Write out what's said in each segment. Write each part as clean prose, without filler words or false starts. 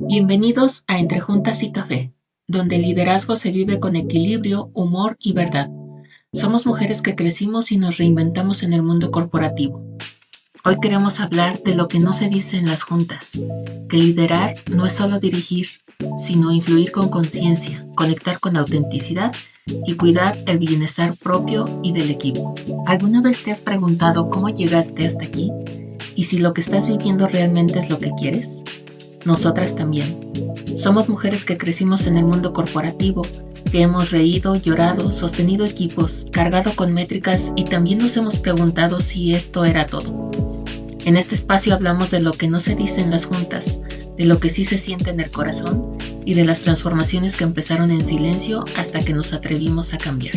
Bienvenidos a Entre Juntas y Café, donde el liderazgo se vive con equilibrio, humor y verdad. Somos mujeres que crecimos y nos reinventamos en el mundo corporativo. Hoy queremos hablar de lo que no se dice en las juntas, que liderar no es solo dirigir, sino influir con conciencia, conectar con autenticidad y cuidar el bienestar propio y del equipo. ¿Alguna vez te has preguntado cómo llegaste hasta aquí? ¿Y si lo que estás viviendo realmente es lo que quieres? Nosotras también. Somos mujeres que crecimos en el mundo corporativo, que hemos reído, llorado, sostenido equipos, cargado con métricas y también nos hemos preguntado si esto era todo. En este espacio hablamos de lo que no se dice en las juntas, de lo que sí se siente en el corazón y de las transformaciones que empezaron en silencio hasta que nos atrevimos a cambiar.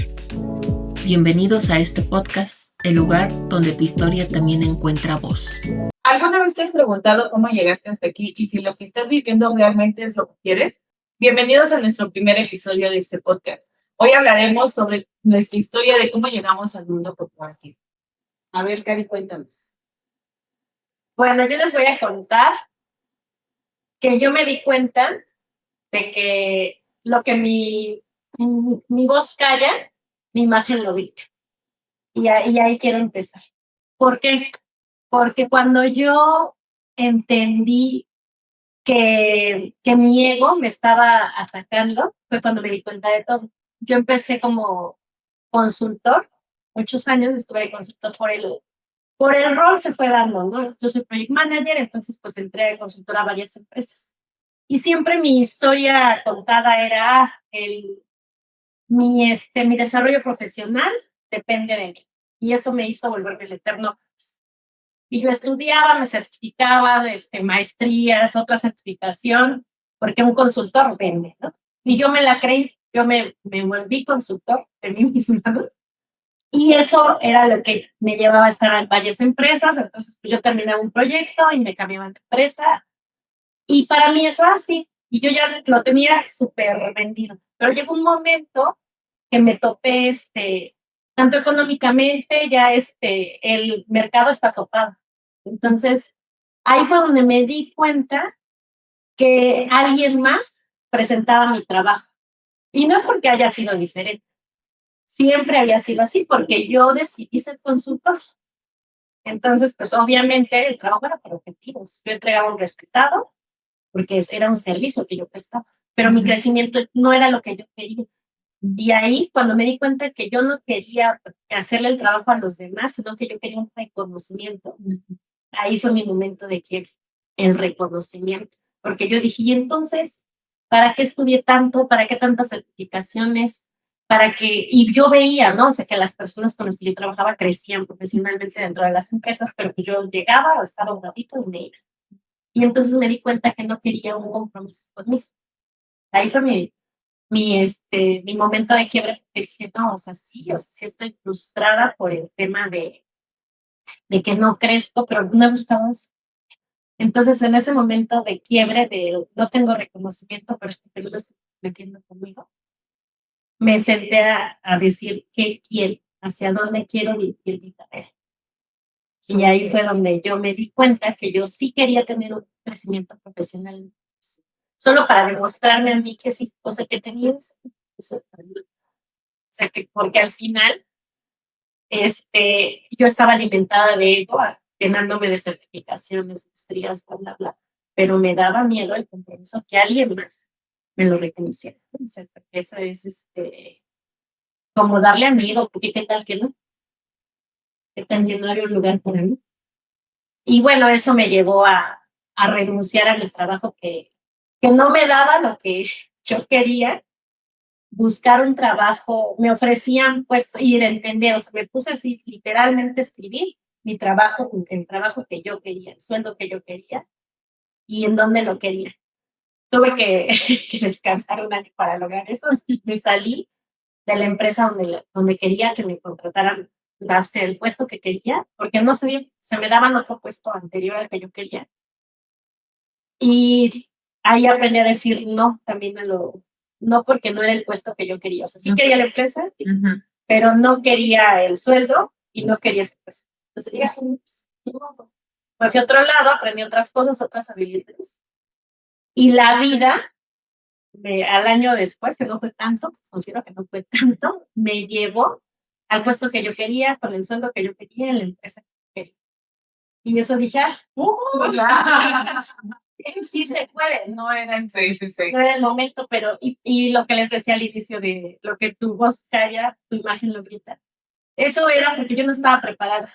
Bienvenidos a este podcast, el lugar donde tu historia también encuentra voz. ¿Alguna vez te has preguntado cómo llegaste hasta aquí y si lo que estás viviendo realmente es lo que quieres? Bienvenidos a nuestro primer episodio de este podcast. Hoy hablaremos sobre nuestra historia de cómo llegamos al mundo corporativo. A ver, Cari, cuéntanos. Bueno, yo les voy a contar que yo me di cuenta de que lo que mi voz calla, mi imagen lo grita. Y ahí quiero empezar. ¿Por qué? Porque cuando yo entendí que mi ego me estaba atacando, fue cuando me di cuenta de todo. Yo empecé como consultor, muchos años estuve de consultor por el rol se fue dando, ¿no? Yo soy project manager, entonces pues entré de consultor a varias empresas. Y siempre mi historia contada era mi desarrollo profesional depende de mí. Y eso me hizo volverme el eterno. Y yo estudiaba, me certificaba, maestrías, otra certificación, porque un consultor vende, ¿no? Y yo me la creí, yo me volví consultor de mí misma, ¿no? Y eso era lo que me llevaba a estar en varias empresas, entonces pues, yo terminaba un proyecto y me cambiaba de empresa, y para mí eso era así, y yo ya lo tenía súper vendido. Pero llegó un momento que me topé, tanto económicamente, ya el mercado está topado. Entonces, ahí fue donde me di cuenta que alguien más presentaba mi trabajo. Y no es porque haya sido diferente, siempre había sido así, porque yo decidí ser consultor. Entonces, pues obviamente el trabajo era por objetivos. Yo entregaba un resultado porque era un servicio que yo prestaba, pero mi crecimiento no era lo que yo quería. Y ahí, cuando me di cuenta que yo no quería hacerle el trabajo a los demás, sino que yo quería un reconocimiento, ahí fue mi momento de que el reconocimiento, porque yo dije, y entonces, ¿para qué estudié tanto? ¿Para qué tantas certificaciones? Para que, y yo veía, ¿no? O sea, que las personas con las que yo trabajaba crecían profesionalmente dentro de las empresas, pero que yo llegaba o estaba un ratito y me iba. Y entonces me di cuenta que no quería un compromiso conmigo. Ahí fue mi momento de quiebre, dije, no, o sea, sí estoy frustrada por el tema de que no crezco, pero no me gustaba eso. Entonces, en ese momento de quiebre, de no tengo reconocimiento, pero esto que lo estoy metiendo conmigo, me senté a decir qué quiero, hacia dónde quiero dirigir mi carrera. Y ahí fue donde yo me di cuenta que yo sí quería tener un crecimiento profesional, solo para demostrarme a mí que sí, o sea, que tenía eso. O sea, que porque al final yo estaba alimentada de ego, llenándome de certificaciones, maestrías, bla, bla, bla, pero me daba miedo el compromiso que alguien más me lo reconociera. O sea, eso es como darle a mi ego, porque qué tal que no, que también no había un lugar para mí. Y bueno, eso me llevó a renunciar a mi trabajo que no me daba lo que yo quería, buscar un trabajo, me ofrecían pues ir a entender, o sea, me puse así literalmente a escribir mi trabajo, el trabajo que yo quería, el sueldo que yo quería y en dónde lo quería. Tuve que descansar un año para lograr eso, me salí de la empresa donde quería que me contrataran hacia el puesto que quería, porque no sé, se me daban otro puesto anterior al que yo quería. Y ahí aprendí a decir no, también no porque no era el puesto que yo quería. O sea, sí quería la empresa, pero no quería el sueldo y no quería ese puesto. Entonces dije, pues, me fui a otro lado, aprendí otras cosas, otras habilidades. Y la vida, al año después, que no fue tanto, considero que no fue tanto, me llevó al puesto que yo quería, con el sueldo que yo quería en la empresa que quería. Y eso dije, sí se puede, no era, no era el momento, pero y lo que les decía al inicio de lo que tu voz calla, tu imagen lo grita. Eso era porque yo no estaba preparada,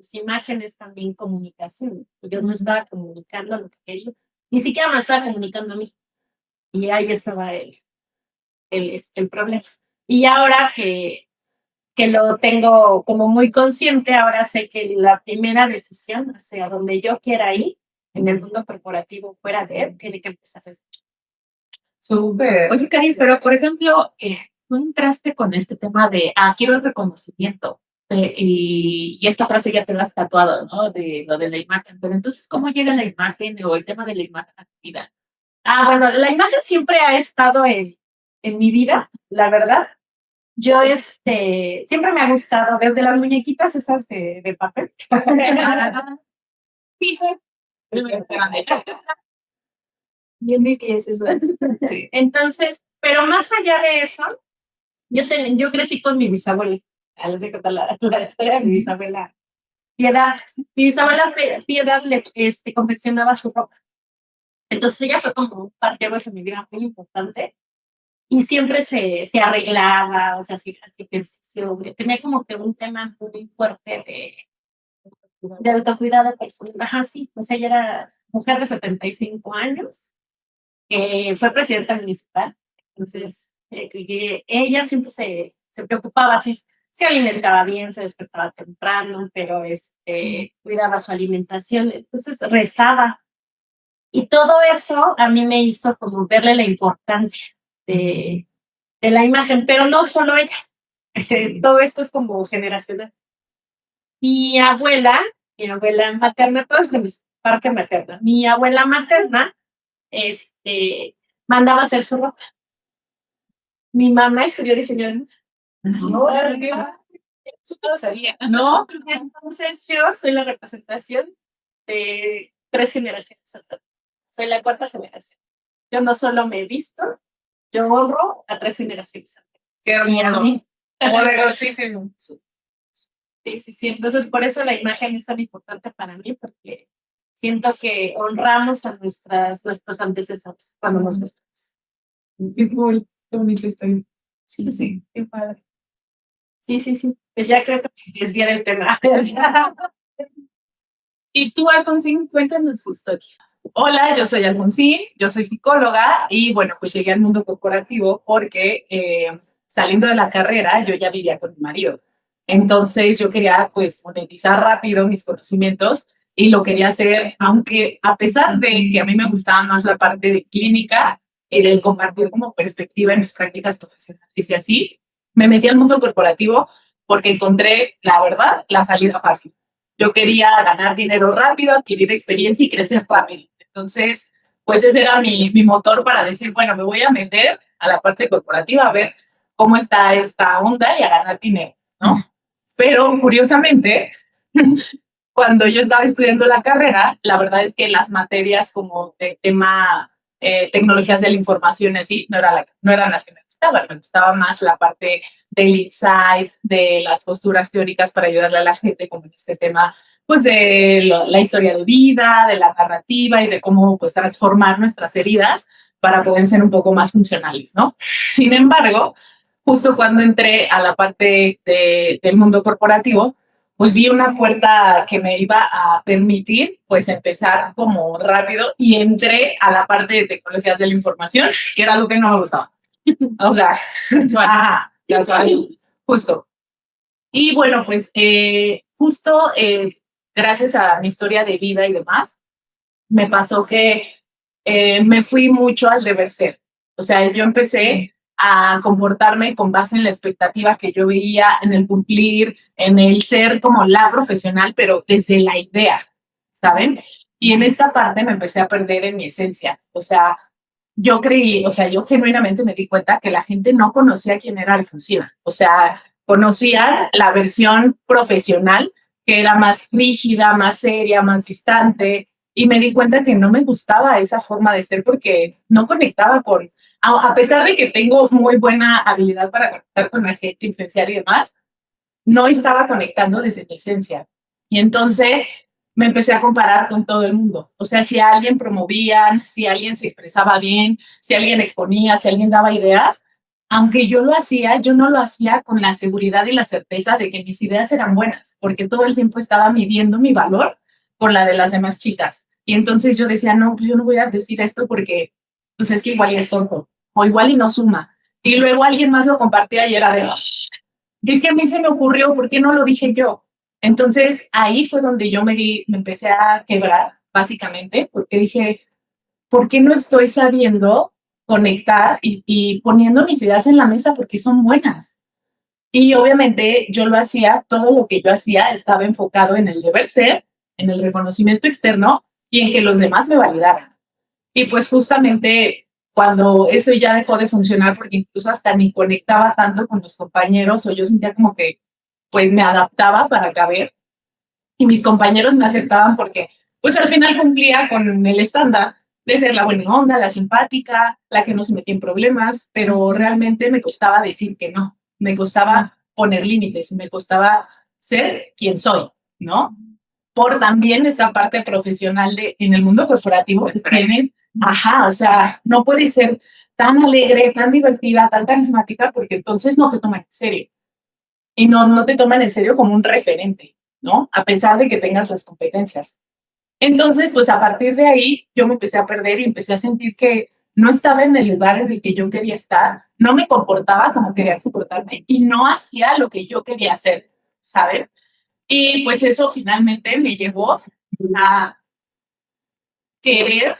Las imágenes también comunicación. Yo no estaba comunicando lo que quería, ni siquiera me estaba comunicando a mí. Y ahí estaba el problema. Y ahora que lo tengo como muy consciente, ahora sé que la primera decisión hacia donde yo quiera ir en el mundo corporativo fuera de él, tiene que empezar desde. Súper. Oye, Caris, pero por ejemplo, tú entraste con este tema de, quiero el reconocimiento. Y esta frase ya te la has tatuado, ¿no? De lo de la imagen. Pero entonces, ¿cómo llega la imagen o el tema de la imagen a tu vida? Bueno, la imagen siempre ha estado en mi vida, la verdad. Yo siempre me ha gustado, desde las muñequitas esas de papel. Sí. Bien difícil eso. Sí. Entonces, pero más allá de eso, yo crecí con mi bisabuela. Les voy a contar la historia de mi bisabuela Piedad. Mi bisabuela Piedad le confeccionaba su ropa. Entonces ella fue como un parteaguas en mi vida muy importante. Y siempre se arreglaba, o sea, hacía ejercicio. Tenía como que un tema muy fuerte de autocuidado personal. Ajá, sí. O sea, ella era mujer de 75 años, que fue presidenta municipal. Entonces, ella siempre se preocupaba, así se alimentaba bien, se despertaba temprano, pero cuidaba su alimentación. Entonces, rezaba. Y todo eso a mí me hizo como verle la importancia de la imagen, pero no solo ella. Todo esto es como generacional. Mi abuela materna, todo es de mi parte materna. Mi abuela materna, mandaba a hacer su ropa. Mi mamá estudió diseño. No sabía. No, entonces yo soy la representación de 3 generaciones. Soy la 4ª generación. Yo no solo me he visto, yo honro a 3 generaciones. Qué hermoso. Poderosísimo. Sí, sí, sí. Entonces, por eso la imagen es tan importante para mí, porque siento que honramos a nuestros antecesores cuando nos vestamos. Qué cool, qué bonito estoy. Sí, sí, qué padre. Sí, sí, sí. Pues ya creo que desviar el tema. Y tú, Alfonsín, cuéntanos su historia. Hola, yo soy Alfonsín, yo soy psicóloga y bueno, pues llegué al mundo corporativo porque saliendo de la carrera yo ya vivía con mi marido. Entonces yo quería pues monetizar rápido mis conocimientos y lo quería hacer, aunque a pesar de que a mí me gustaba más la parte de clínica y del compartir como perspectiva en mis prácticas profesionales y así, me metí al mundo corporativo porque encontré, la verdad, la salida fácil. Yo quería ganar dinero rápido, adquirir experiencia y crecer rápido. Entonces, pues ese era mi motor para decir, bueno, me voy a meter a la parte corporativa a ver cómo está esta onda y a ganar dinero, ¿no? Pero curiosamente, cuando yo estaba estudiando la carrera, la verdad es que las materias como de tema tecnologías de la información así no eran las que me gustaba más la parte del insight, de las posturas teóricas para ayudarle a la gente como en este tema pues de la historia de vida, de la narrativa y de cómo pues transformar nuestras heridas para poder ser un poco más funcionales, ¿no? Sin embargo, justo cuando entré a la parte del mundo corporativo, pues vi una puerta que me iba a permitir pues empezar como rápido y entré a la parte de tecnologías de la información, que era algo que no me gustaba. O sea, casual, justo. Y bueno, pues justo gracias a mi historia de vida y demás, me pasó que me fui mucho al deber ser. O sea, yo empecé a comportarme con base en la expectativa que yo veía, en el cumplir, en el ser como la profesional, pero desde la idea, ¿saben? Y en esta parte me empecé a perder en mi esencia. O sea, yo genuinamente me di cuenta que la gente no conocía quién era Alfonsina. O sea, conocía la versión profesional, que era más rígida, más seria, más distante, Y me di cuenta que no me gustaba esa forma de ser porque no conectaba a pesar de que tengo muy buena habilidad para conectar con la gente, influenciar y demás, no estaba conectando desde mi esencia. Y entonces me empecé a comparar con todo el mundo. O sea, si a alguien promovían, si alguien se expresaba bien, si alguien exponía, si alguien daba ideas, aunque yo lo hacía, yo no lo hacía con la seguridad y la certeza de que mis ideas eran buenas, porque todo el tiempo estaba midiendo mi valor por la de las demás chicas. Y entonces yo decía, no, pues yo no voy a decir esto porque pues es que igual es tonto, o igual y no suma. Y luego alguien más lo compartía y era de, y es que a mí se me ocurrió, ¿por qué no lo dije yo? Entonces ahí fue donde yo me empecé a quebrar, básicamente, porque dije, ¿por qué no estoy sabiendo conectar y poniendo mis ideas en la mesa porque son buenas? Y obviamente yo lo hacía, todo lo que yo hacía estaba enfocado en el deber ser, en el reconocimiento externo y en que los demás me validaran. Y pues justamente cuando eso ya dejó de funcionar, porque incluso hasta ni conectaba tanto con los compañeros, o yo sentía como que pues me adaptaba para caber y mis compañeros me aceptaban porque pues al final cumplía con el estándar de ser la buena onda, la simpática, la que no se metía en problemas, pero realmente me costaba decir que no, me costaba poner límites, me costaba ser quien soy, ¿no? Por también esta parte profesional en el mundo corporativo que tienen, o sea, no puede ser tan alegre, tan divertida, tan carismática, porque entonces no te toman en serio. Y no te toman en serio como un referente, ¿no? A pesar de que tengas las competencias. Entonces, pues a partir de ahí, yo me empecé a perder y empecé a sentir que no estaba en el lugar en el que yo quería estar, no me comportaba como quería comportarme y no hacía lo que yo quería hacer, ¿saben? Y pues eso finalmente me llevó a querer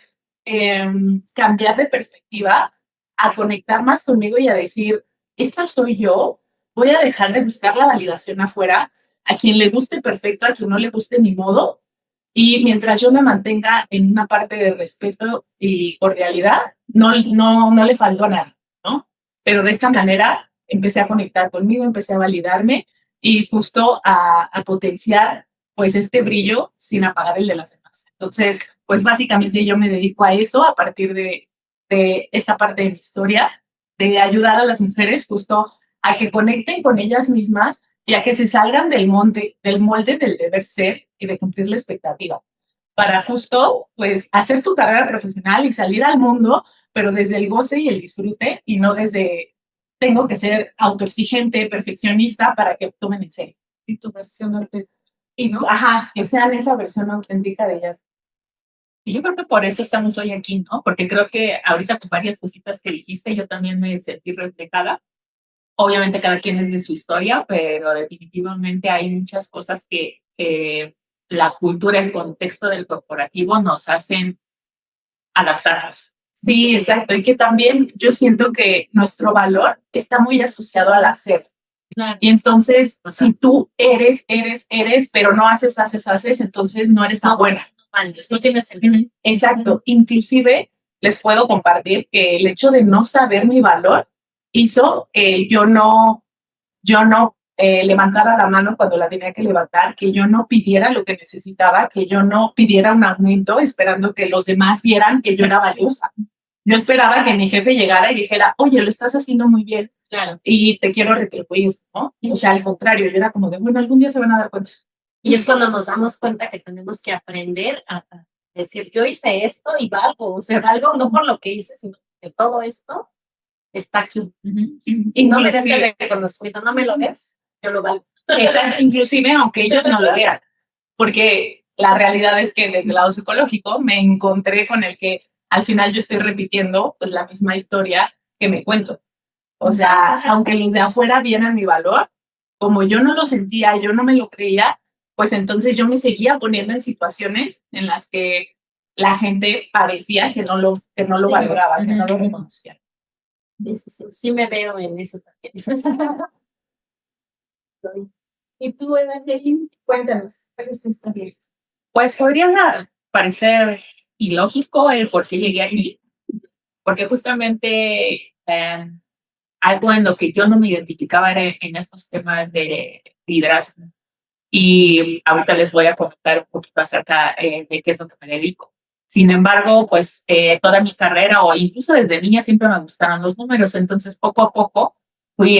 cambiar de perspectiva, a conectar más conmigo y a decir, esta soy yo, voy a dejar de buscar la validación afuera, a quien le guste perfecto, a quien no le guste ni modo, y mientras yo me mantenga en una parte de respeto y cordialidad, no le faltó a nadie, ¿no? Pero de esta manera empecé a conectar conmigo, empecé a validarme y justo a potenciar pues este brillo sin apagar el de las demás. Entonces, pues básicamente yo me dedico a eso a partir de esta parte de mi historia, de ayudar a las mujeres justo a que conecten con ellas mismas y a que se salgan del molde del deber ser y de cumplir la expectativa, para justo pues hacer tu carrera profesional y salir al mundo, pero desde el goce y el disfrute y no desde tengo que ser autoexigente, perfeccionista para que tomen en serio. Y tu versión auténtica. Y no, que sean esa versión auténtica de ellas. Y yo creo que por eso estamos hoy aquí, ¿no? Porque creo que ahorita con varias cositas que dijiste, yo también me sentí reflejada. Obviamente cada quien es de su historia, pero definitivamente hay muchas cosas que la cultura, el contexto del corporativo nos hacen adaptarnos. Sí, exacto. Y que también yo siento que nuestro valor está muy asociado al hacer. Claro. Y entonces, si tú eres, pero no haces, entonces no eres tan buena. No tienes sentido. Exacto. Inclusive les puedo compartir que el hecho de no saber mi valor hizo que yo no levantara la mano cuando la tenía que levantar, que yo no pidiera lo que necesitaba, que yo no pidiera un aumento esperando que los demás vieran que yo era valiosa. Yo esperaba que mi jefe llegara y dijera, oye, lo estás haciendo muy bien, Claro. y te quiero retribuir, ¿no? O sea, al contrario, yo era como de, bueno, algún día se van a dar cuenta. Y es cuando nos damos cuenta que tenemos que aprender a decir, yo hice esto y valgo, o sea, valgo no por lo que hice, sino que todo esto está aquí. Y no me des el reconocimiento, no me lo des, yo lo valgo. Exacto. Inclusive aunque ellos no lo vean, porque la realidad es que desde el lado psicológico me encontré con el que al final yo estoy repitiendo pues la misma historia que me cuento. O sea, aunque los de afuera vieran mi valor, como yo no lo sentía, yo no me lo creía, pues entonces yo me seguía poniendo en situaciones en las que la gente parecía que no lo valoraba, que no lo reconocía. Sí me veo en eso también. Y tú, Evangeline, cuéntanos, ¿cuál es tu historia? Pues podría parecer ilógico el por qué llegué aquí, porque justamente algo en lo que yo no me identificaba era en estos temas de liderazgo. y ahorita les voy a comentar un poquito acerca de qué es lo que me dedico. Sin embargo, pues toda mi carrera o incluso desde niña siempre me gustaron los números, entonces poco a poco fui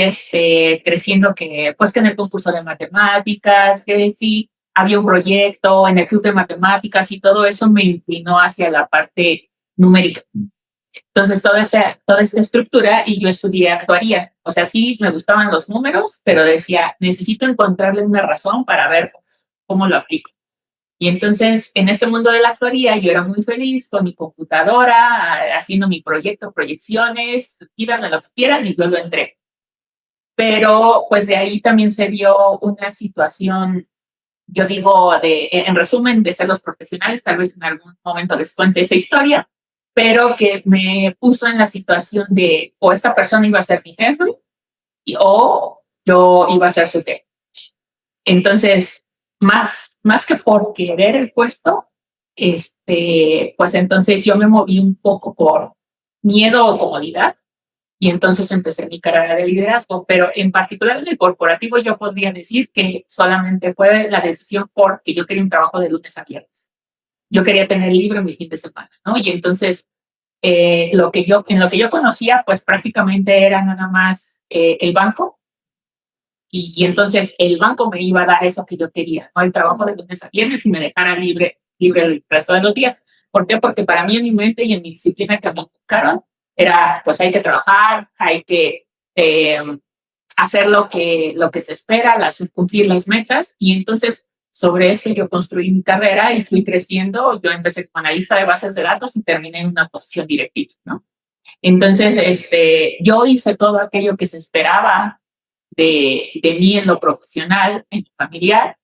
creciendo que en el concurso de matemáticas, que sí, había un proyecto en el club de matemáticas y todo eso me inclinó hacia la parte numérica. Entonces, toda esta estructura y yo estudié actuaría. O sea, sí me gustaban los números, pero decía, necesito encontrarle una razón para ver cómo lo aplico. Y entonces, en este mundo de la actuaría, yo era muy feliz con mi computadora, haciendo mi proyecto, proyecciones, pídanme lo que quieran y yo lo entré. Pero, pues de ahí también se dio una situación, yo digo, en resumen, de ser los profesionales, tal vez en algún momento les cuente esa historia, pero que me puso en la situación de o esta persona iba a ser mi jefe o yo iba a ser su jefe. Entonces, más que por querer el puesto, pues entonces yo me moví un poco por miedo o comodidad y entonces empecé mi carrera de liderazgo, pero en particular en el corporativo yo podría decir que solamente fue la decisión porque yo quería un trabajo de lunes a viernes. Yo quería tener libre mi fin de semana, ¿no? Y entonces en lo que yo conocía, pues prácticamente era nada más el banco. Y entonces el banco me iba a dar eso que yo quería, ¿no? El trabajo de lunes a viernes y me dejara libre el resto de los días. ¿Por qué? Porque para mí en mi mente y en mi disciplina que me buscaron era, pues hay que trabajar, hay que hacer lo que se espera, cumplir las metas. Y entonces sobre esto yo construí mi carrera y fui creciendo. Yo empecé como analista de bases de datos y terminé en una posición directiva, ¿no? Entonces, yo hice todo aquello que se esperaba de mí en lo profesional, en lo familiar,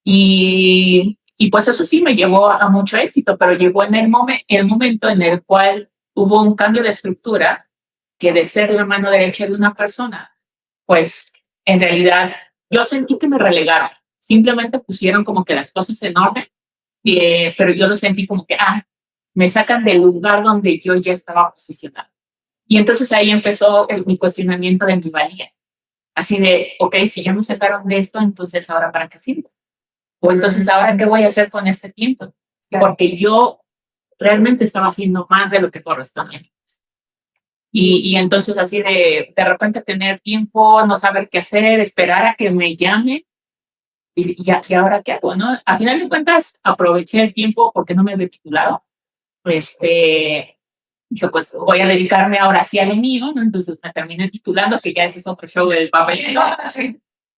y pues eso sí me llevó a mucho éxito, pero llegó en el momento en el cual hubo un cambio de estructura que de ser la mano derecha de una persona, pues en realidad yo sentí que me relegaron, simplemente pusieron como que las cosas en orden, pero yo lo sentí como que, me sacan del lugar donde yo ya estaba posicionado. Y entonces ahí empezó mi cuestionamiento de mi valía. Así de, ok, si ya me sacaron de esto, entonces ahora para qué sirve. O entonces ahora qué voy a hacer con este tiempo. Porque yo realmente estaba haciendo más de lo que correspondía. Y entonces así de repente tener tiempo, no saber qué hacer, esperar a que me llame. Y ahora qué hago, ¿no? A final de cuentas, aproveché el tiempo porque no me había titulado. Dije, pues voy a dedicarme ahora sí a lo mío, ¿no? Entonces me terminé titulando, que ya es otro show del papel, ¿no?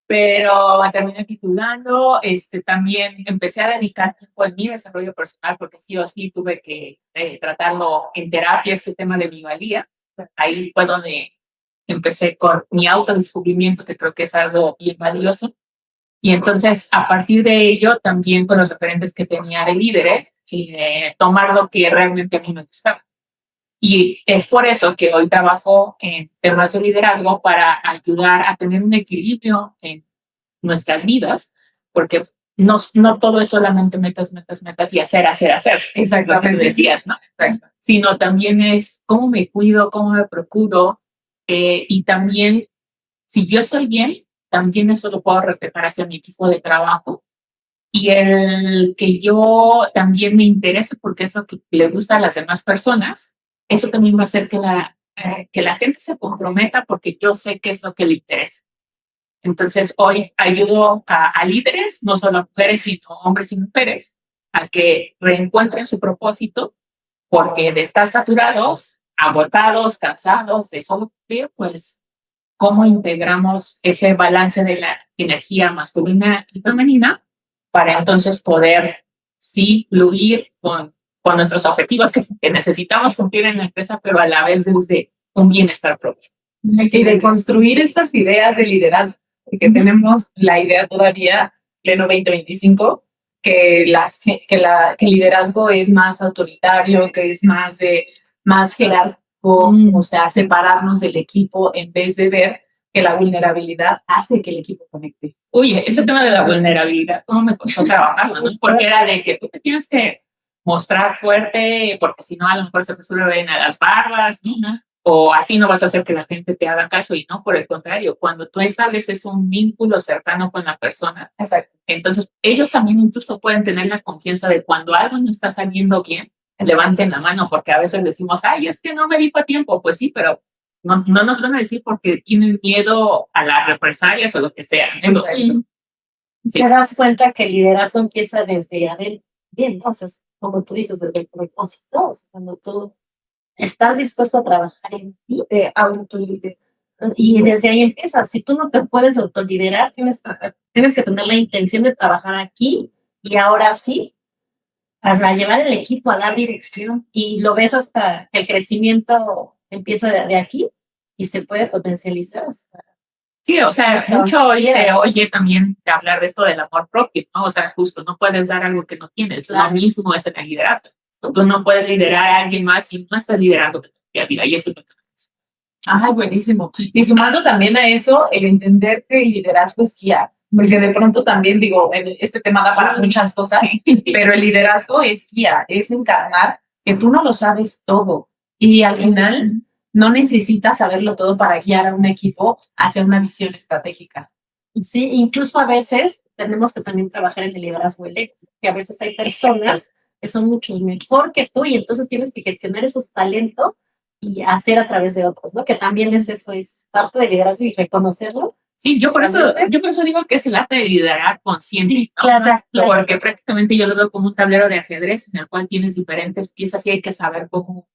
Pero me terminé titulando, también empecé a dedicar tiempo en mi desarrollo personal, porque sí o sí tuve que tratarlo en terapia, este tema de mi valía. Ahí fue donde empecé con mi autodescubrimiento, que creo que es algo bien valioso. Y entonces, a partir de ello, también con los referentes que tenía de líderes, tomar lo que realmente a mí me gustaba. Y es por eso que hoy trabajo en temas de liderazgo para ayudar a tener un equilibrio en nuestras vidas, porque no todo es solamente metas y hacer. Exacto, lo que decías, ¿no? Exacto. Sino también es cómo me cuido, cómo me procuro, y también, si yo estoy bien, también eso lo puedo reflejar hacia mi equipo de trabajo. Y el que yo también me interese porque es lo que le gusta a las demás personas, eso también va a hacer que la gente se comprometa porque yo sé qué es lo que le interesa. Entonces, hoy ayudo a líderes, no solo a mujeres, sino hombres y mujeres, a que reencuentren su propósito, porque de estar saturados, agotados, cansados, de solo cumplir, pues, ¿cómo integramos ese balance de la energía masculina y femenina para entonces poder, sí, fluir con nuestros objetivos que necesitamos cumplir en la empresa, pero a la vez desde un bienestar propio? Y de construir estas ideas de liderazgo, porque tenemos la idea todavía, pleno 2025, que el liderazgo es más autoritario, que es más jerárquico, o sea, separarnos del equipo en vez de ver que la vulnerabilidad hace que el equipo conecte. Oye, ese tema de la vulnerabilidad, ¿cómo me costó trabajarlo? ¿No? Porque era de que tú te tienes que mostrar fuerte, porque si no, a lo mejor se te suben a las barbas, ¿no? o así no vas a hacer que la gente te haga caso, y no, por el contrario, cuando tú estableces un vínculo cercano con la persona, Exacto. entonces ellos también incluso pueden tener la confianza de cuando algo no está saliendo bien, levanten la mano, porque a veces decimos, ay, es que no me dijo a tiempo, pues sí, pero no nos van a decir porque tienen miedo a las represalias o lo que sea. Y Sí. te das cuenta que el liderazgo empieza desde adentro. Bien, entonces, como tú dices, desde el propósito, o sea, cuando tú estás dispuesto a trabajar en ti, te autolideras. Y desde ahí empiezas. Si tú no te puedes autoliderar, tienes que tener la intención de trabajar aquí y ahora sí, para llevar el equipo a dar dirección. Y lo ves hasta que el crecimiento empieza de aquí y se puede potencializar. Sí, o sea, Hasta mucho donde hoy se quieras. oye también de hablar de esto del amor propio, ¿no? O sea, justo no puedes dar algo que no tienes. Claro. Lo mismo es en el liderazgo. Tú no puedes liderar a alguien más si no estás liderando tu propia vida, y eso es lo que es. Ajá, buenísimo. Y sumando también a eso, el entender que el liderazgo es guiar, porque de pronto también digo, este tema da para muchas cosas, pero el liderazgo es guía, es encarnar que tú no lo sabes todo y al final no necesitas saberlo todo para guiar a un equipo hacia una visión estratégica. Sí, incluso a veces tenemos que también trabajar en el liderazgo eléctrico, que a veces hay personas que son mucho mejor que tú y entonces tienes que gestionar esos talentos y hacer a través de otros, ¿no? Que también es eso, es parte del liderazgo y reconocerlo. Sí, yo por eso digo que es el arte de liderar consciente, ¿no? Claro. Porque prácticamente yo lo veo como un tablero de ajedrez en el cual tienes diferentes piezas y hay que saber cómo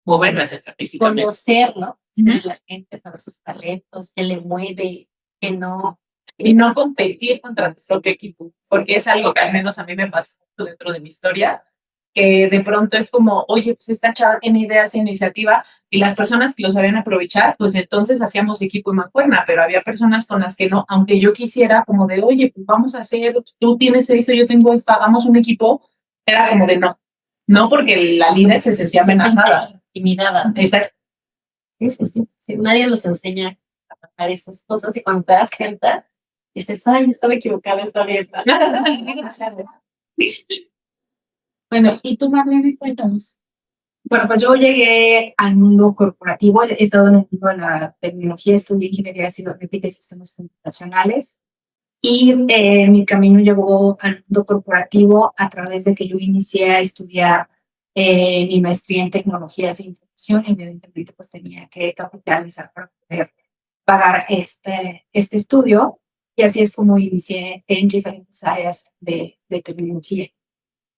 moverlas estratégicamente. Conocerlo, ser la gente, saber sus talentos, qué le mueve, qué no. Y no competir contra tu propio equipo, porque es algo que al menos a mí me pasó dentro de mi historia, que de pronto es como, oye, pues esta chava tiene ideas e iniciativa, y las personas que lo sabían aprovechar, pues entonces hacíamos equipo en mancuerna, pero había personas con las que no, aunque yo quisiera como de, oye, pues vamos a hacer, tú tienes esto, yo tengo esto, hagamos un equipo, era como de no, porque la líder se sentía amenazada. Intimidada. Exacto. Sí, nadie los enseña a trabajar esas cosas y cuando te das cuenta, dices, ay, estaba equivocada, está bien. Bueno, ¿y tú, Marlene? Cuéntanos. Bueno, pues yo llegué al mundo corporativo, he estado en el mundo de la tecnología, estudié ingeniería cibernética y sistemas computacionales, y mi camino llegó al mundo corporativo a través de que yo inicié a estudiar mi maestría en tecnologías de información, y evidentemente pues tenía que capitalizar para poder pagar este estudio, y así es como inicié en diferentes áreas de tecnología.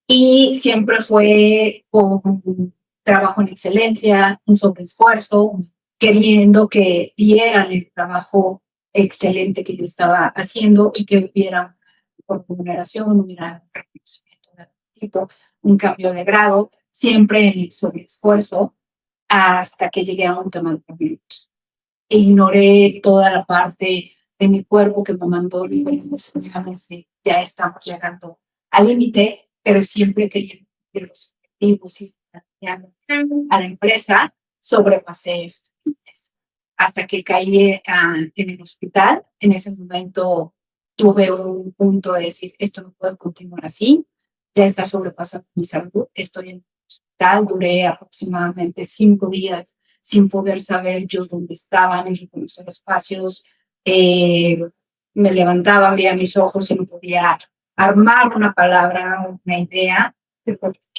Y siempre fue con un trabajo en excelencia, un sobreesfuerzo, queriendo que vieran el trabajo excelente que yo estaba haciendo y que hubiera por remuneración, hubiera un reconocimiento de algún tipo, un cambio de grado, siempre en el sobreesfuerzo, hasta que llegué a un tema de conflictos. Ignoré toda la parte de mi cuerpo que me mandó niveles señales de ya estamos llegando al límite, pero siempre quería cumplir los objetivos y a la empresa, sobrepasé esos límites. Hasta que caí en el hospital. En ese momento tuve un punto de decir, esto no puede continuar así, ya está sobrepasando mi salud, estoy en el hospital, duré aproximadamente 5 días sin poder saber yo dónde estaba, ni reconocer espacios. Me levantaba, abría mis ojos y no podía armar una palabra, una idea,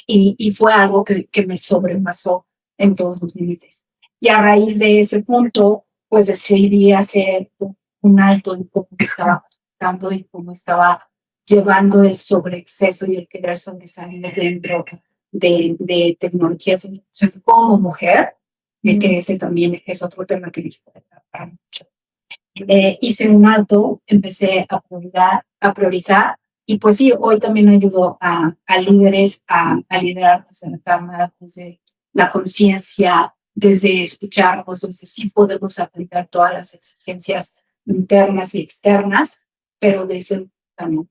y fue algo que me sobrepasó en todos los límites. Y a raíz de ese punto, pues decidí hacer un alto en cómo estaba dando y cómo estaba llevando el sobreexceso y el querer sobresalir dentro de tecnologías. Entonces, como mujer, que ese también es otro tema que les puede tratar mucho. Hice un alto, empecé a priorizar, y pues sí, hoy también ayudo a líderes a liderar desde la cama, desde la conciencia, desde escucharnos, desde sí podemos aplicar todas las exigencias internas y externas, pero desde el camino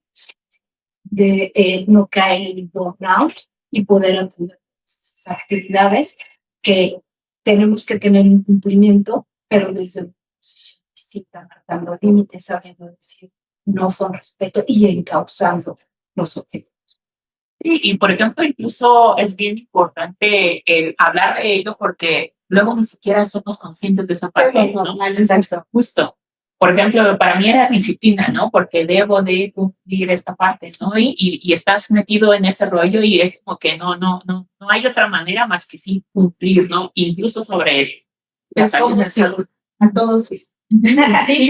de no caer en el burnout y poder atender esas actividades que tenemos que tener un cumplimiento, pero desde una posición distinta, marcando límites, sabiendo decir no con respeto y encauzando los objetivos. Y por ejemplo, incluso es bien importante el hablar de ello porque luego ni siquiera somos conscientes de esa parte, ¿no? Normal, exacto. Justo. Por ejemplo, para mí era disciplina, ¿no? Porque debo de cumplir esta parte, ¿no? Y estás metido en ese rollo y es como que no hay otra manera más que sí cumplir, ¿no? Incluso sobre la salud. A todos sí.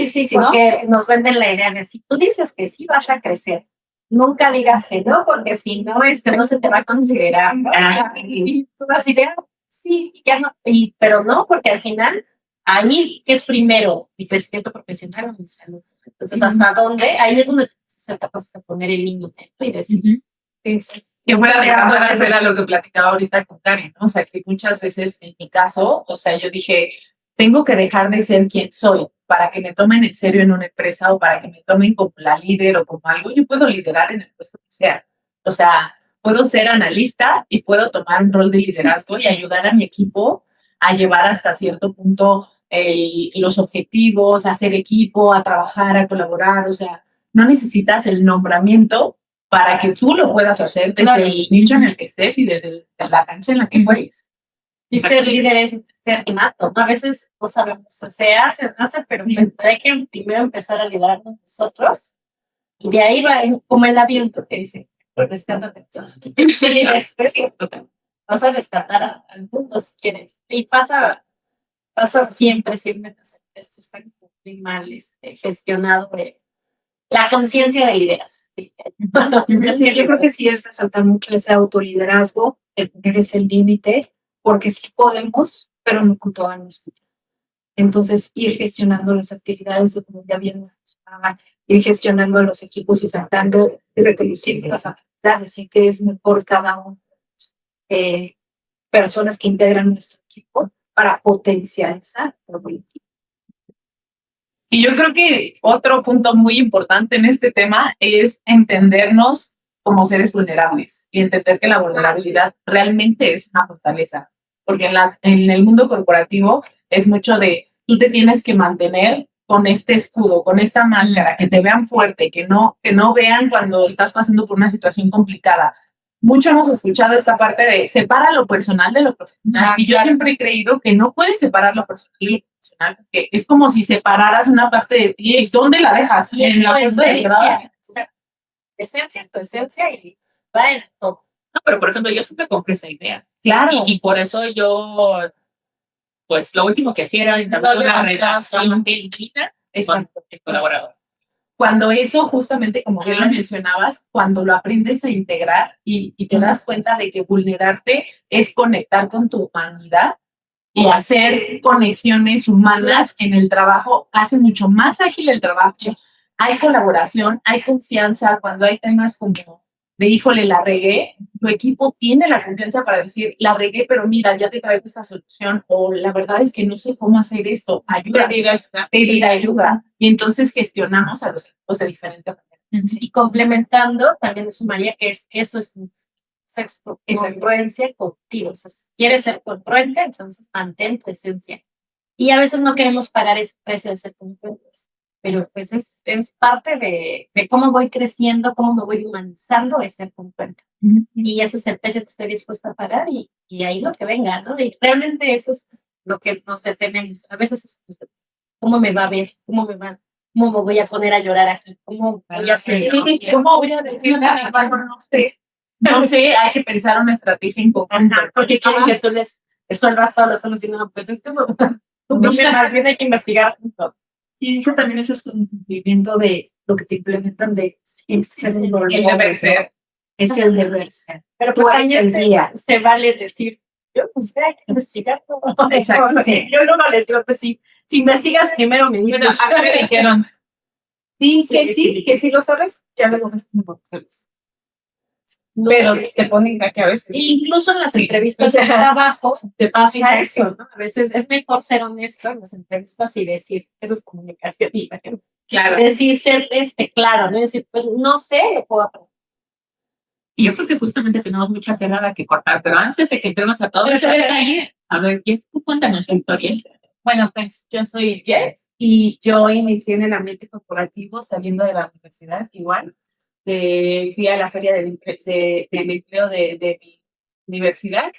Sí, porque nos venden la idea de si tú dices que sí vas a crecer, nunca digas que no, porque si no, no se te va a considerar, ¿no? Y tú vas a decir, sí, ya no, pero no, porque al final, ahí, ¿qué es primero? Mi crecimiento profesional o mi salud. Entonces, ¿hasta dónde? Ahí es donde se capaz de poner el límite, ¿no? Y decir, Que fuera de cámaras era lo que platicaba ahorita con Karen, ¿no? O sea, que muchas veces en mi caso, o sea, yo dije, tengo que dejar de ser quien soy para que me tomen en serio en una empresa o para que me tomen como la líder o como algo. Yo puedo liderar en el puesto que sea. O sea, puedo ser analista y puedo tomar un rol de liderazgo y ayudar a mi equipo a llevar hasta cierto punto los objetivos, a hacer equipo, a trabajar, a colaborar. O sea, no necesitas el nombramiento para que tú lo puedas hacer desde el nicho en el que estés y desde la cancha en la que juegues. Y ser líder es ser nato. A veces no sabemos, se hace, pero hay que primero empezar a liderarnos nosotros. Y de ahí va como el avión que dice, rescata atención. Y después vas a rescatar al mundo si quieres. Y pasa siempre, esto está muy mal gestionado. La conciencia de liderazgo. Yo creo que sí es resaltar mucho ese autoliderazgo, el poner ese límite, porque sí podemos, pero no con toda nuestra. Entonces, ir gestionando las actividades de como ya bien ir gestionando los equipos y saltando y reconociendo las habilidades y que es mejor cada uno personas que integran nuestro equipo para potencializar todo el equipo. Y yo creo que otro punto muy importante en este tema es entendernos como seres vulnerables y entender que la vulnerabilidad realmente es una fortaleza. Porque en el mundo corporativo es mucho de tú te tienes que mantener con este escudo, con esta máscara, que te vean fuerte, que no vean cuando estás pasando por una situación complicada. Mucho hemos escuchado esta parte de separa lo personal de lo profesional. Y yo siempre he creído que no puedes separar lo personal y lo profesional, porque es como si separaras una parte de ti. ¿Y dónde la dejas? Y en la parte de verdad. Esencia es tu esencia y va en todo. No, pero por ejemplo, yo siempre compré esa idea. Claro. Y por eso yo, pues lo último que hacía era intentar una redacción genuina con el colaborador. Cuando eso, justamente como bien lo mencionabas, cuando lo aprendes a integrar y te das cuenta de que vulnerarte es conectar con tu humanidad y hacer conexiones humanas en el trabajo, hace mucho más ágil el trabajo. Hay colaboración, hay confianza. Cuando hay temas como de híjole, la regué, tu equipo tiene la confianza para decir, la regué, pero mira, ya te traigo esta solución, o la verdad es que no sé cómo hacer esto, ayuda, pedir ayuda, y entonces gestionamos a los equipos de diferente manera. Y complementando, también le sumaría que eso es congruencia contigo. O sea, si quieres ser congruente, entonces mantén tu esencia. Y a veces no queremos pagar ese precio de ser congruentes, pero pues es parte de cómo voy creciendo, cómo me voy humanizando, es ser congruente. Y ese es el precio que estoy dispuesta a pagar y ahí lo que venga, ¿no? Y realmente eso es lo que nos detenemos. A veces es cómo me va a ver, cómo me voy a poner a llorar aquí, cómo voy a hacer, cómo voy a decir nada, no sé. No sé, hay que pensar una estrategia importante. Porque quieren que tú les resuelvas todos los temas y no, pues más bien hay que investigar todo. Y también eso es un cumplimiento de lo que te implementan de el deber ser. Es el deber ser. Pero pues también se vale decir, yo pues hay que investigar todo. Exacto. Sí. Yo no les digo, pues si investigas primero me dices. Bueno, a mí me dijeron, que si lo sabes, ya luego me sabes. No, pero te ponen aquí a veces. Incluso en las entrevistas de trabajo te pasa eso, ¿no? A veces es mejor ser honesto en las entrevistas y decir, eso es comunicación. Y, claro. Decir, ser claro, ¿no? Decir, pues no sé, lo puedo aprender. Y yo creo que justamente tenemos mucha tela que cortar, pero antes de que entremos a todo ese detalle, a ver, tú cuéntanos la historia. Bueno, pues yo soy Jet y yo inicié en el ambiente corporativo saliendo de la universidad igual. Fui a la feria del empleo de mi universidad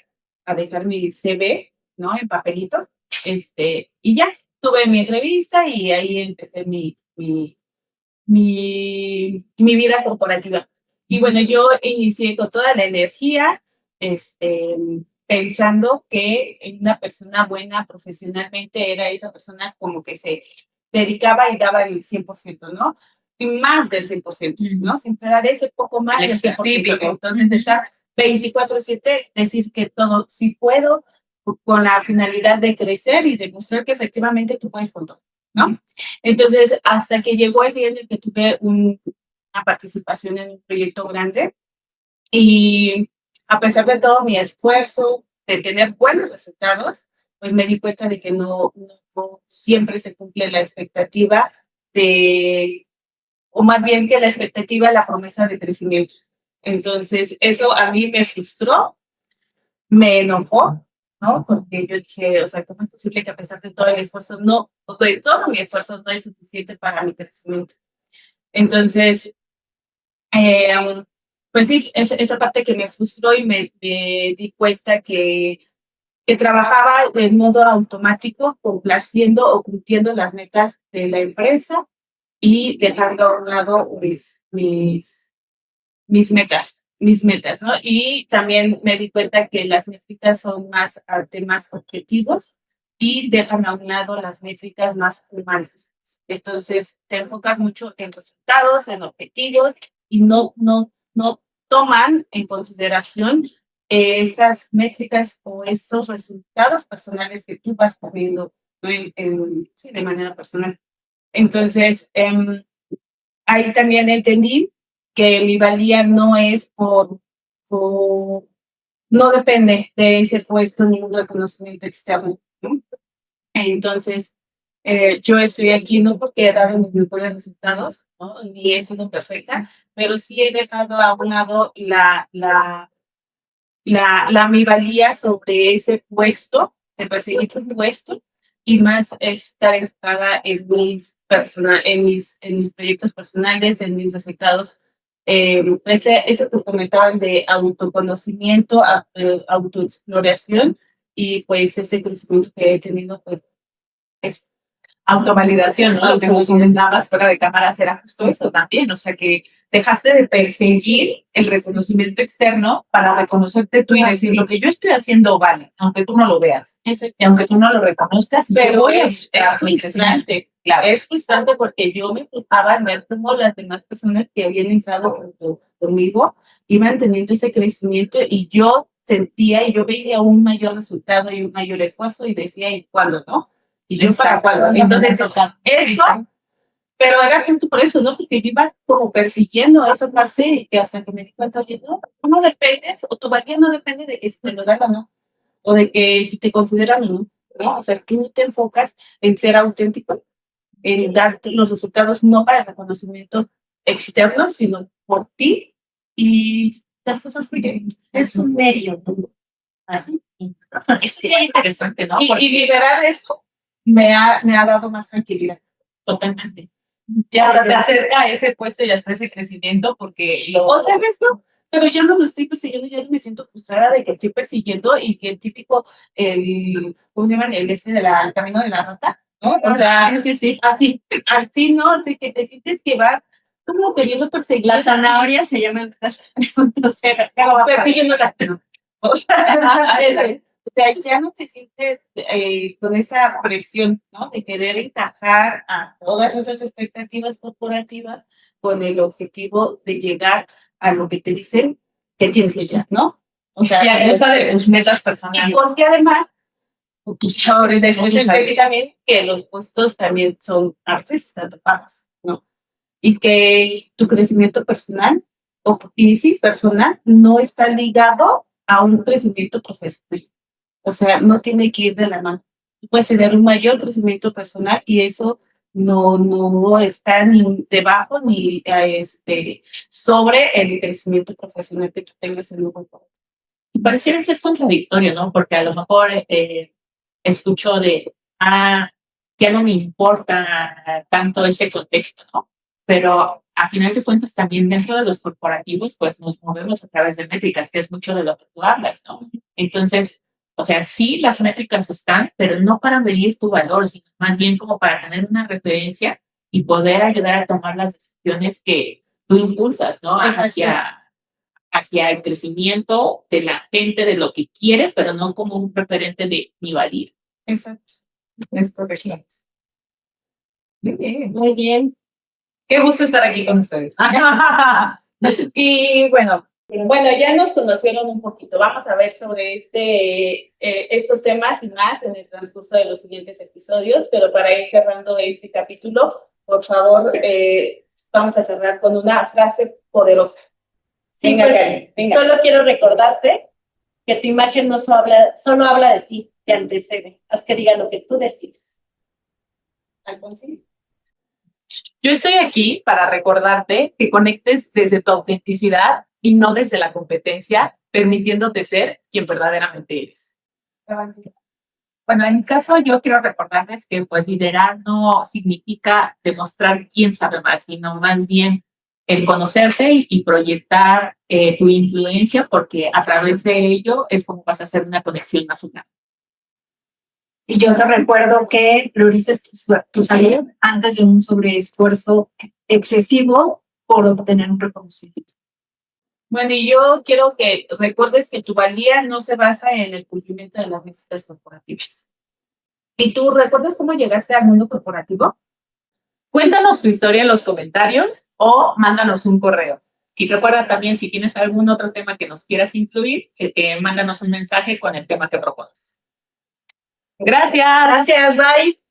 a dejar mi CV ¿no? En papelito. Y ya, tuve mi entrevista y ahí empecé mi vida corporativa. Y bueno, yo inicié con toda la energía, pensando que una persona buena profesionalmente era esa persona como que se dedicaba y daba el 100%, ¿no? Y más del 100%, ¿no? Siempre dar ese poco más del 100%. Entonces, estar 24/7, decir que todo sí puedo, con la finalidad de crecer y demostrar que efectivamente tú puedes con todo, ¿no? Entonces, hasta que llegó el día en el que tuve una participación en un proyecto grande y a pesar de todo mi esfuerzo de tener buenos resultados, pues me di cuenta de que no siempre se cumple la expectativa de, o más bien que la expectativa, la promesa de crecimiento. Entonces, eso a mí me frustró, me enojó, ¿no? Porque yo dije, o sea, ¿cómo es posible que a pesar de todo el esfuerzo, de todo mi esfuerzo no es suficiente para mi crecimiento? Entonces, pues sí, esa parte que me frustró y me di cuenta que trabajaba de modo automático, complaciendo o cumpliendo las metas de la empresa y dejando a un lado mis metas, ¿no? Y también me di cuenta que las métricas son más temas objetivos y dejan a un lado las métricas más humanas. Entonces, te enfocas mucho en resultados, en objetivos y no toman en consideración esas métricas o esos resultados personales que tú vas teniendo, ¿no? Sí, de manera personal. Entonces, ahí también entendí que mi valía no es no depende de ese puesto ni un reconocimiento externo, ¿no? Entonces, yo estoy aquí no porque he dado mis mejores resultados, ¿no? Ni he sido perfecta, pero sí he dejado a un lado mi valía sobre ese puesto, de perseguir un puesto, y más estar enfocada en mis proyectos personales, en mis resultados. Ese que comentaban de autoconocimiento, autoexploración, y pues ese crecimiento que he tenido, pues, es Autovalidación, ¿no? Lo que nos comentabas fuera de cámaras era justo eso también, o sea que dejaste de perseguir el reconocimiento externo para reconocerte tú y decir lo que yo estoy haciendo vale, aunque tú no lo veas, y aunque tú no lo reconozcas, pero es frustrante, claro, es frustrante porque yo me frustraba en ver cómo las demás personas que habían entrado conmigo iban teniendo ese crecimiento y yo sentía y yo veía un mayor resultado y un mayor esfuerzo y decía, ¿y cuándo, no? Y yo para cuándo. Entonces, eso, pero era justo por eso, ¿no? Porque yo iba como persiguiendo esa parte que hasta que me di cuenta, oye, no, tú no dependes, o tu valía no depende de que si te lo dan o no, o de que si te consideran o no, ¿no? O sea, tú te enfocas en ser auténtico, en dar los resultados no para el reconocimiento externo, sino por ti y las cosas fluyen. Es un medio. es muy interesante, ¿no? Y liberar eso me ha dado más tranquilidad. Totalmente. Ya te acerca a ese puesto y hasta ese crecimiento porque O tal vez no, pero yo no lo estoy persiguiendo, ya me siento frustrada de que estoy persiguiendo y que el típico, ¿cómo se llama? El camino de la rata, ¿no? O sea, sí, así, ¿no? Así que te sientes que va como queriendo perseguir. Las zanahorias se llaman persiguiendo las o sea, ya no te sientes con esa presión, ¿no? De querer encajar a todas esas expectativas corporativas con el objetivo de llegar a lo que te dicen que tienes que llegar, ¿no? O sea, y abusa de tus metas personales. Y porque además, pues ahora entendí también que los puestos también son a veces están tapados, ¿no? Y que tu crecimiento personal, y sí, personal, no está ligado a un crecimiento profesional. O sea, no tiene que ir de la mano. Tú puedes tener un mayor crecimiento personal y eso no está ni debajo ni sobre el crecimiento profesional que tú tengas en un grupo. Y pareciera que es contradictorio, ¿no? Porque a lo mejor escucho ya no me importa tanto ese contexto, ¿no? Pero a final de cuentas también dentro de los corporativos, pues nos movemos a través de métricas, que es mucho de lo que tú hablas, ¿no? Entonces, O sea, sí, las métricas están, pero no para medir tu valor, sino más bien como para tener una referencia y poder ayudar a tomar las decisiones que tú impulsas, ¿no? Hacia el crecimiento de la gente, de lo que quiere, pero no como un referente de mi valía. Exacto. Es correcto. Muy bien. Muy bien. Qué gusto estar aquí con ustedes. Y bueno, ya nos conocieron un poquito. Vamos a ver sobre estos temas y más en el transcurso de los siguientes episodios, pero para ir cerrando este capítulo, por favor, vamos a cerrar con una frase poderosa. Sí, Venga, pues, Karen, venga. solo quiero recordarte que tu imagen no solo habla de ti, te antecede. Haz que diga lo que tú decides. Alfonsín. Yo estoy aquí para recordarte que conectes desde tu autenticidad y no desde la competencia, permitiéndote ser quien verdaderamente eres. Bueno, en mi caso yo quiero recordarles que pues liderar no significa demostrar quién sabe más, sino más bien el conocerte y proyectar tu influencia, porque a través de ello es como vas a hacer una conexión más humana. Y yo te recuerdo que priorices tu salud antes de un sobreesfuerzo excesivo por obtener un reconocimiento. Bueno, y yo quiero que recuerdes que tu valía no se basa en el cumplimiento de las metas corporativas. ¿Y tú recuerdas cómo llegaste al mundo corporativo? Cuéntanos tu historia en los comentarios o mándanos un correo. Y recuerda también, si tienes algún otro tema que nos quieras incluir, mándanos un mensaje con el tema que propones. Gracias. Gracias, bye.